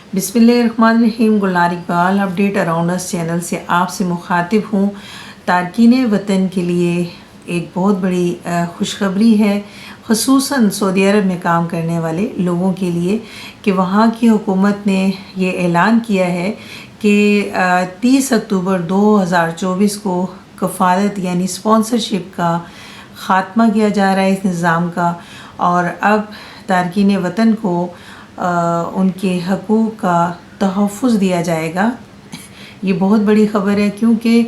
बिस्मिल्लाहिर्रहमानिर्रहीम। Gulnar Iqbal update around us channel से आपसे मुखातिब हूँ। तारकीन वतन के लिए एक बहुत बड़ी खुशखबरी है, ख़ुसूसन सऊदी अरब में काम करने वाले लोगों के लिए, कि वहाँ की हुकूमत ने ये ऐलान किया है कि 30 अक्टूबर 2024 को कफ़ालत यानी स्पॉन्सरशिप का ख़ात्मा किया जा रहा है इस निज़ाम का, और अब तारकीन वतन को उनके हकूक़ का तहफ़्फ़ुज़ दिया जाएगा। ये बहुत बड़ी ख़बर है, क्योंकि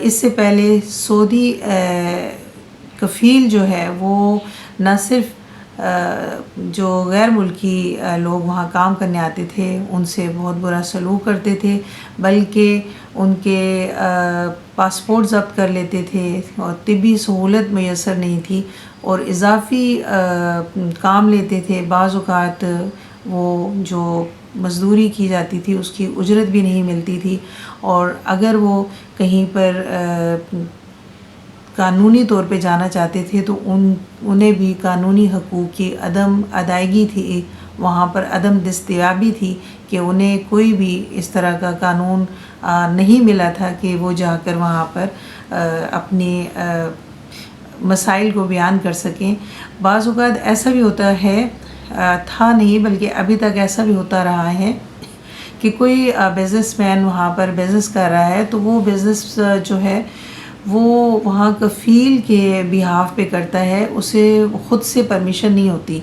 इससे पहले सऊदी कफ़ील जो है वो न सिर्फ़ जो गैर मुल्की लोग वहाँ काम करने आते थे उनसे बहुत बुरा सलूक करते थे, बल्कि उनके पासपोर्ट ज़ब्त कर लेते थे और तिब्बी सहूलत मैसर नहीं थी और इजाफ़ी काम लेते थे। बाज़ औक़ात वो जो मज़दूरी की जाती थी उसकी उजरत भी नहीं मिलती थी, और अगर वो कहीं पर कानूनी तौर पे जाना चाहते थे तो उन्हें भी कानूनी हकूक़ की अदम अदायगी थी, वहाँ पर अदम दस्तयाबी थी कि उन्हें कोई भी इस तरह का कानून नहीं मिला था कि वो जाकर वहाँ पर अपने मसाइल को बयान कर सकें। बाज़ औक़ात ऐसा भी होता है, था नहीं बल्कि अभी तक ऐसा भी होता रहा है कि कोई बिज़नेसमैन वहाँ पर बिज़नेस कर रहा है तो वो बिज़नेस जो है वो वहाँ कफ़ील के बिहाफ पे करता है, उसे ख़ुद से परमिशन नहीं होती,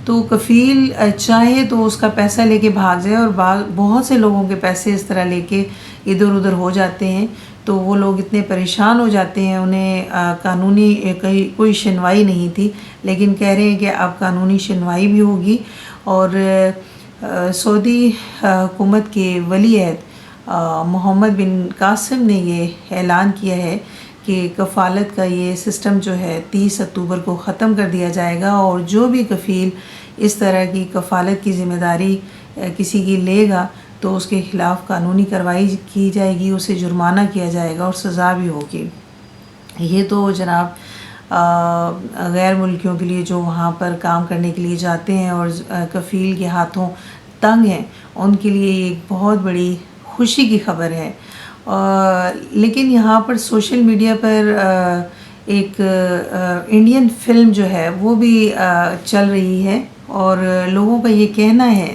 तो कफ़ील चाहे तो उसका पैसा लेके भाग जाए, और बहुत से लोगों के पैसे इस तरह लेके इधर उधर हो जाते हैं। तो वो लोग इतने परेशान हो जाते हैं, उन्हें कानूनी कोई सुनवाई नहीं थी, लेकिन कह रहे हैं कि अब कानूनी सुनवाई भी होगी। और सऊदी हुकूमत के वली अहद मोहम्मद बिन कासिम ने ये ऐलान किया है कि कफ़ालत का ये सिस्टम जो है 30 अक्टूबर को ख़त्म कर दिया जाएगा, और जो भी कफ़ील इस तरह की कफ़ालत की ज़िम्मेदारी किसी की लेगा तो उसके ख़िलाफ़ कानूनी कार्रवाई की जाएगी, उसे जुर्माना किया जाएगा और सज़ा भी होगी। ये तो जनाब गैर मुल्कियों के लिए जो वहाँ पर काम करने के लिए जाते हैं और कफ़ील के हाथों तंग हैं, उनके लिए एक बहुत बड़ी खुशी की ख़बर है। लेकिन यहाँ पर सोशल मीडिया पर एक इंडियन फ़िल्म जो है वो भी चल रही है, और लोगों का ये कहना है,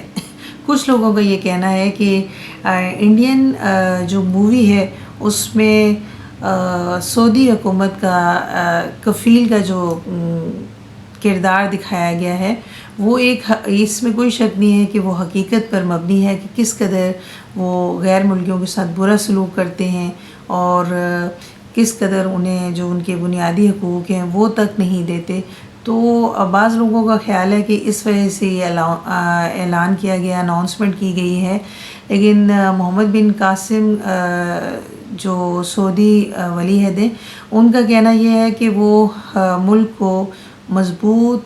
कुछ लोगों का ये कहना है कि इंडियन जो मूवी है उसमें सऊदी हुकूमत का कफ़ील का जो किरदार दिखाया गया है वो इसमें कोई शक नहीं है कि वो हकीकत पर मबनी है कि किस कदर वो गैर मुल्कियों के साथ बुरा सलूक करते हैं, और किस कदर उन्हें जो उनके बुनियादी हकूक़ हैं वो तक नहीं देते। तो बाज़ लोगों का ख्याल है कि इस वजह से ये ऐलान किया गया, अनाउंसमेंट की गई है। लेकिन मोहम्मद बिन कासिम जो सऊदी वली अहद हैं, उनका कहना यह है कि वो मुल्क को मज़बूत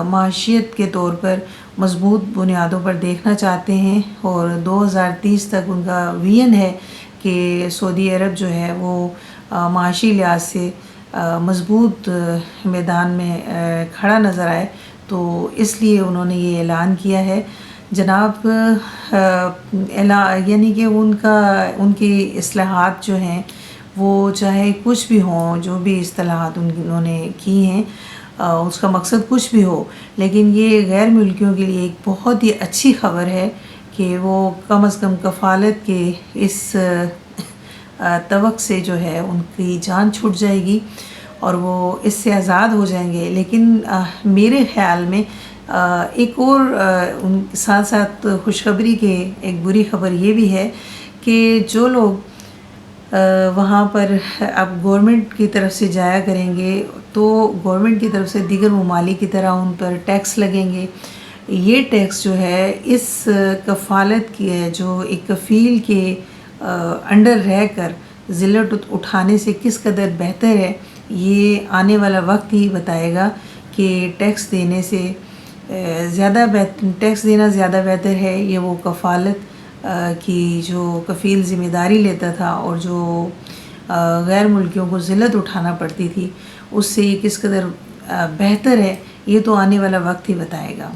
माशियत के तौर पर मज़बूत बुनियादों पर देखना चाहते हैं, और 2030 तक उनका विज़न है कि सऊदी अरब जो है वो माशी लिहाज से मज़बूत मैदान में खड़ा नज़र आए। तो इसलिए उन्होंने ये ऐलान किया है जनाब। यानी कि उनकी इस्लाहात जो हैं वो चाहे कुछ भी हों, जो भी इस्लाहात उन्होंने की हैं उसका मकसद कुछ भी हो, लेकिन ये गैर मुल्कियों के लिए एक बहुत ही अच्छी ख़बर है कि वो कम से कम कफ़ालत के इस तवक़ से जो है उनकी जान छूट जाएगी और वो इससे आज़ाद हो जाएंगे। लेकिन मेरे ख़्याल में एक और उन साथ साथ खुशखबरी के एक बुरी ख़बर ये भी है कि जो लोग वहाँ पर अब गवर्नमेंट की तरफ से जाया करेंगे तो गवर्नमेंट की तरफ से दीगर ममालिक की तरह उन पर टैक्स लगेंगे। ये टैक्स जो है इस कफ़ालत की है, जो एक कफ़ील के अंडर रहकर ज़िल्लत उठाने से किस कदर बेहतर है, ये आने वाला वक्त ही बताएगा कि टैक्स देने से टैक्स देना ज़्यादा बेहतर है, ये वो कफ़ालत की जो कफ़ील ज़िम्मेदारी लेता था और जो गैर मुल्कियों को ज़िल्लत उठाना पड़ती थी, उससे ये किस कदर बेहतर है, ये तो आने वाला वक्त ही बताएगा।